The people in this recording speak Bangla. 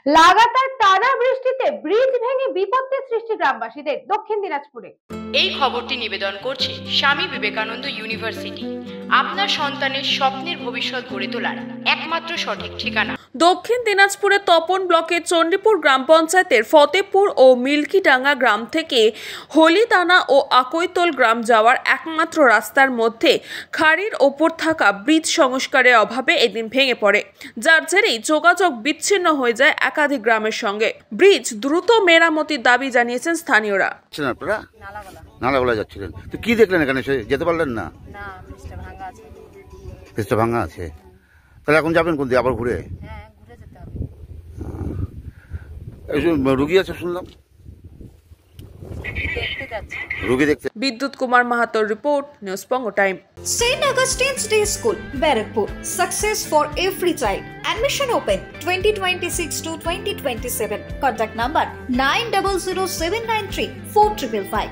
লাগাতার টানা বৃষ্টিতে ব্রিজ ভেঙে বিপত্তির সৃষ্টি গ্রামবাসীদের দক্ষিণ দিনাজপুরে। এই খবরটি নিবেদন করছে স্বামী বিবেকানন্দ ইউনিভার্সিটি, আপনার সন্তানের স্বপ্নের ভবিষ্যৎ গড়ে তোলার একমাত্র সঠিক ঠিকানা। দক্ষিণ দিনাজপুরে তপন ব্লকের চণ্ডীপুর গ্রাম পঞ্চায়েতের ফতেপুর ও মিল্কিডাঙ্গা গ্রাম থেকে হলিতানা ও আকৈতল গ্রাম যাওয়ার একমাত্র রাস্তার মধ্যে খাড়ির ওপর থাকা ব্রিজ সংস্কারের অভাবে এদিন ভেঙে পড়ে, যার জেরেই যোগাযোগ বিচ্ছিন্ন হয়ে যায় একাধিক গ্রামের সঙ্গে। ব্রিজ দ্রুত মেরামতির দাবি জানিয়েছেন স্থানীয়রা। নালাগোলা যাচ্ছিলেন তো কি দেখলেন এখানে, যেতে পারলেন না? না, ব্রিজটা ভাঙা আছে। তাহলে এখন যাবেন কোন দিকে? আবার ঘুরে? হ্যাঁ, ঘুরে যেতে হবে। রুগী আছে শুনলাম, দেখতে যাচ্ছি। রুগী দেখতে। বিদ্যুৎ Kumar মাহাতোর report, news Banga time. St. Augustine's Day School, Barakpur. Success for every child. Admission open 2026 to 2027. Contact number 900793 4555.